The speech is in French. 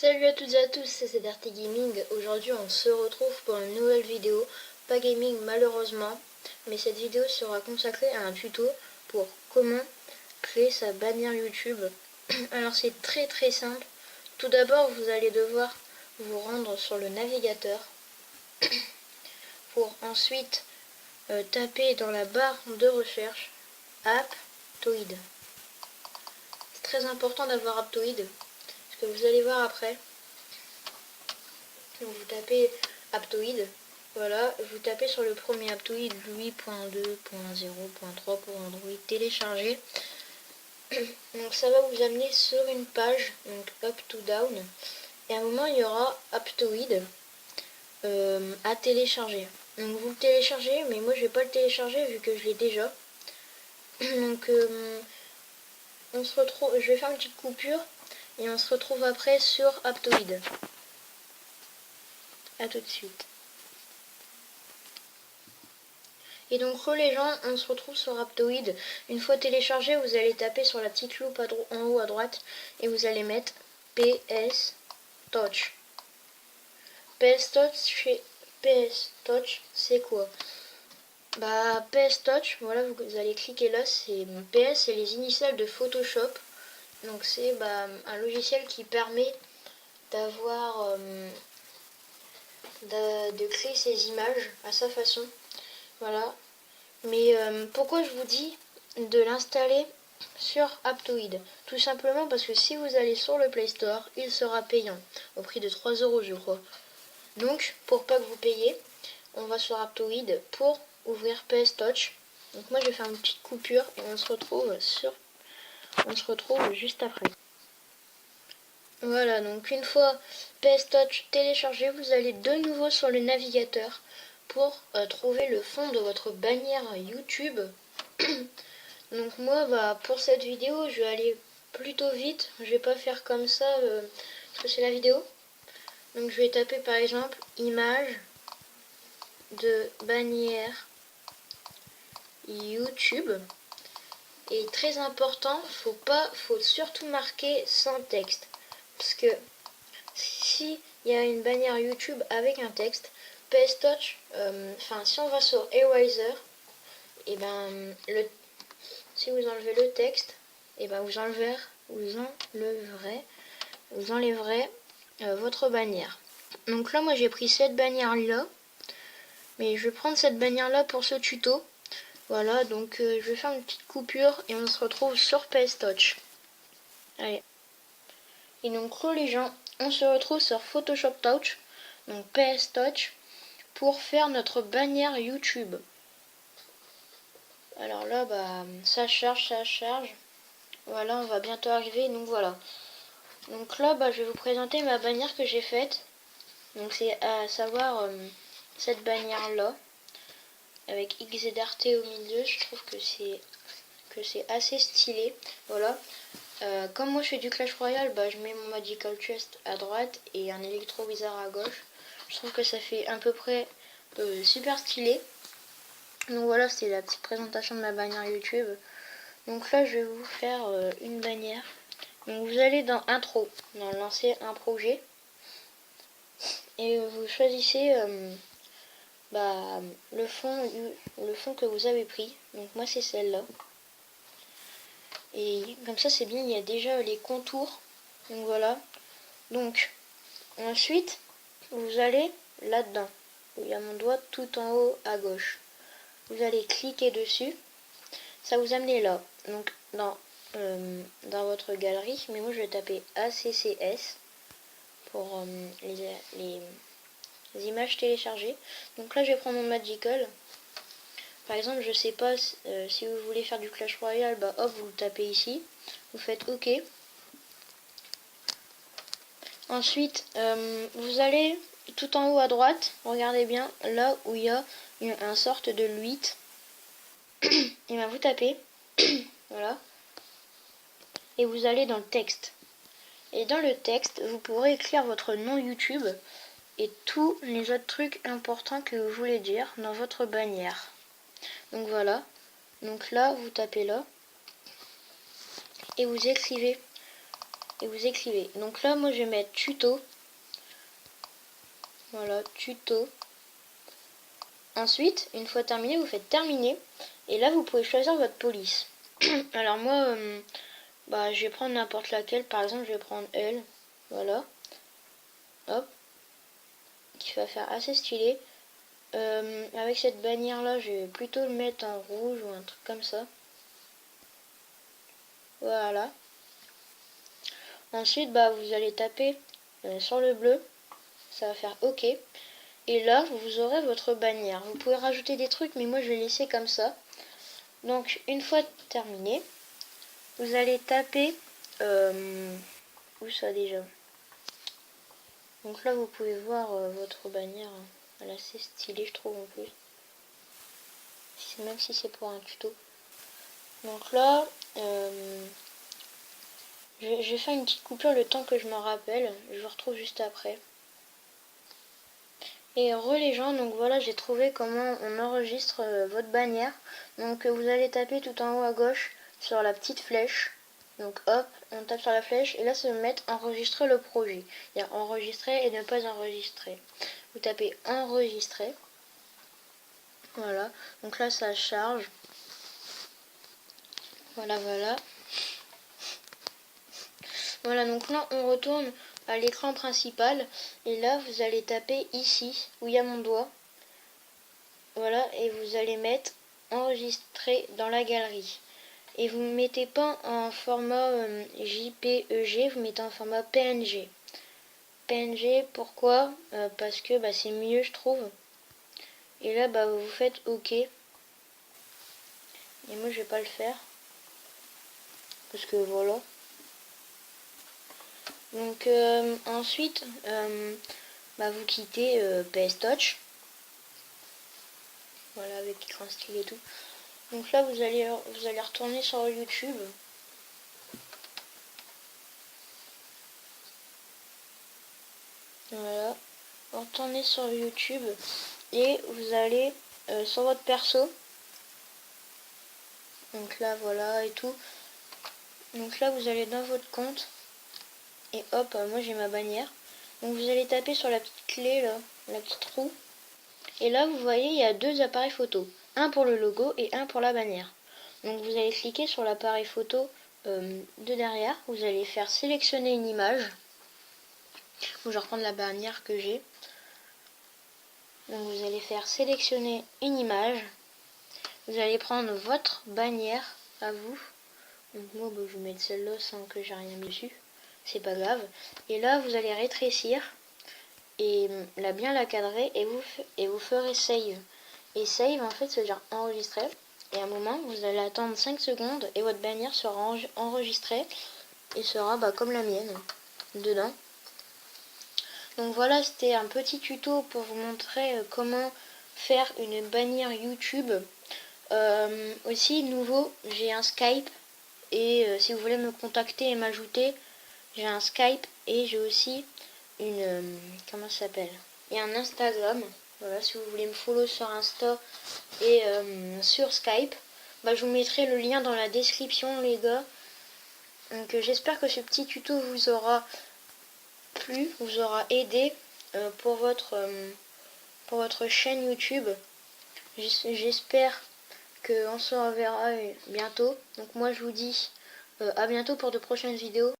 Salut à toutes et à tous, c'est Darty Gaming. Aujourd'hui on se retrouve pour une nouvelle vidéo, pas gaming malheureusement, mais cette vidéo sera consacrée à un tuto pour comment créer sa bannière YouTube. Alors c'est très simple. Tout d'abord vous allez devoir vous rendre sur le navigateur pour ensuite taper dans la barre de recherche Aptoide. C'est très important d'avoir Aptoide, parce que vous allez voir après. Donc vous tapez Aptoide, voilà, vous tapez sur le premier Aptoide 8.2.0.3 pour Android téléchargé. Donc ça va vous amener sur une page, donc up to down, et à un moment il y aura Aptoide à télécharger. Donc vous le téléchargez, mais moi je vais pas le télécharger vu que je l'ai déjà. Donc on se retrouve, je vais faire une petite coupure et on se retrouve après sur Aptoide. A tout de suite. Et donc les gens, on se retrouve sur Aptoide. Une fois téléchargé, vous allez taper sur la petite loupe en haut à droite et vous allez mettre PS Touch. PS Touch, c'est quoi? Bah PS Touch, voilà, vous allez cliquer là, c'est PS, c'est les initiales de Photoshop. Donc c'est un logiciel qui permet d'avoir de créer ses images à sa façon. Voilà. Mais pourquoi je vous dis de l'installer sur Aptoide? Tout simplement parce que si vous allez sur le Play Store, il sera payant, au prix de 3 € je crois. Donc, pour pas que vous payiez, on va sur Aptoide pour ouvrir PS Touch. Donc moi je vais faire une petite coupure et on se retrouve juste après. Voilà, donc une fois PS Touch téléchargé, vous allez de nouveau sur le navigateur pour trouver le fond de votre bannière YouTube. Donc moi, pour cette vidéo, je vais aller plutôt vite. Je vais pas faire comme ça parce que c'est la vidéo. Donc je vais taper par exemple image de bannière YouTube. Et très important, faut surtout marquer sans texte. Parce que si il y a une bannière YouTube avec un texte, PS Touch, si on va sur Eraser, et si vous enlevez le texte, et vous enlèverez votre bannière. Donc là moi j'ai pris cette bannière là, mais je vais prendre cette bannière là pour ce tuto. Voilà, donc je vais faire une petite coupure et on se retrouve sur PS Touch. Allez. Et donc les gens, on se retrouve sur Photoshop Touch, donc PS Touch, pour faire notre bannière YouTube. Alors là, ça charge. Voilà, on va bientôt arriver, donc voilà. Donc là, je vais vous présenter ma bannière que j'ai faite. Donc c'est à savoir cette bannière-là, avec XZRT au milieu. Je trouve que c'est assez stylé. Voilà. Comme moi je fais du Clash Royale, je mets mon Magical Chest à droite et un Electro Wizard à gauche. Je trouve que ça fait à peu près super stylé. Donc voilà, c'est la petite présentation de ma bannière YouTube. Donc là je vais vous faire une bannière. Donc vous allez dans intro, dans lancer un projet. Et vous choisissez le fond que vous avez pris. Donc moi c'est celle-là. Et comme ça c'est bien, il y a déjà les contours. Donc voilà. Donc ensuite vous allez là-dedans. Il y a mon doigt tout en haut à gauche. Vous allez cliquer dessus. Ça vous amène là. Donc dans votre galerie. Mais moi je vais taper ACCS pour les images téléchargées. Donc là je vais prendre mon Magical. Par exemple, je sais pas si vous voulez faire du Clash Royale, hop, vous le tapez ici, vous faites OK. Ensuite, vous allez tout en haut à droite, regardez bien, là où il y a un sorte de 8. Et vous tapez, voilà, et vous allez dans le texte. Et dans le texte, vous pourrez écrire votre nom YouTube et tous les autres trucs importants que vous voulez dire dans votre bannière. Donc voilà, donc là vous tapez là et vous écrivez et vous écrivez. Donc là, moi, je vais mettre tuto. Voilà, tuto. Ensuite, une fois terminé, vous faites terminer. Et là, vous pouvez choisir votre police. Alors moi, je vais prendre n'importe laquelle. Par exemple, je vais prendre elle. Voilà. Hop. Qui va faire assez stylé. Avec cette bannière là, je vais plutôt le mettre en rouge ou un truc comme ça. Voilà. Ensuite, vous allez taper sur le bleu. Ça va faire OK. Et là, vous aurez votre bannière. Vous pouvez rajouter des trucs, mais moi, je vais laisser comme ça. Donc, une fois terminé, vous allez taper... où ça déjà? Donc là, vous pouvez voir votre bannière. Elle est assez stylée, je trouve, en plus. Même si c'est pour un tuto. Donc là, je vais faire une petite coupure le temps que je me rappelle. Je vous retrouve juste après. Et les gens, donc voilà, j'ai trouvé comment on enregistre votre bannière. Donc vous allez taper tout en haut à gauche sur la petite flèche. Donc hop, on tape sur la flèche et là ça va mettre enregistrer le projet. Il y a enregistrer et ne pas enregistrer. Vous tapez enregistrer. Voilà, donc là ça charge. Voilà, voilà. Voilà, donc là on retourne à l'écran principal et là vous allez taper ici où il y a mon doigt. Voilà, et vous allez mettre enregistrer dans la galerie. Et vous ne mettez pas en format JPEG, vous mettez en format PNG. PNG, pourquoi parce que c'est mieux, je trouve. Et là, vous faites OK. Et moi, je vais pas le faire. Parce que voilà. Donc, ensuite, vous quittez PS Touch. Voilà, avec écran stylé et tout. Donc là, vous allez retourner sur YouTube. Voilà, retournez sur YouTube et vous allez sur votre perso. Donc là, voilà et tout. Donc là, vous allez dans votre compte et hop, moi j'ai ma bannière. Donc vous allez taper sur la petite clé là, la petite roue. Et là, vous voyez, il y a deux appareils photo. Un pour le logo et un pour la bannière. Donc vous allez cliquer sur l'appareil photo de derrière. Vous allez faire sélectionner une image. Donc, je vais reprendre la bannière que j'ai. Donc vous allez faire sélectionner une image. Vous allez prendre votre bannière à vous. Donc moi je vais mettre celle-là sans que j'ai rien dessus. C'est pas grave. Et là vous allez rétrécir et bien la cadrer et vous ferez save. Et save en fait c'est dire enregistrer. Et à un moment vous allez attendre 5 secondes et votre bannière sera enregistrée et sera comme la mienne dedans. Donc voilà, c'était un petit tuto pour vous montrer comment faire une bannière YouTube. Aussi nouveau, j'ai un Skype et si vous voulez me contacter et m'ajouter, j'ai un Skype et j'ai aussi une comment ça s'appelle, et un Instagram. Voilà, si vous voulez me follow sur Insta et sur Skype, je vous mettrai le lien dans la description les gars. Donc j'espère que ce petit tuto vous aura plu, vous aura aidé pour votre chaîne YouTube. J'espère qu'on se reverra bientôt. Donc moi je vous dis à bientôt pour de prochaines vidéos.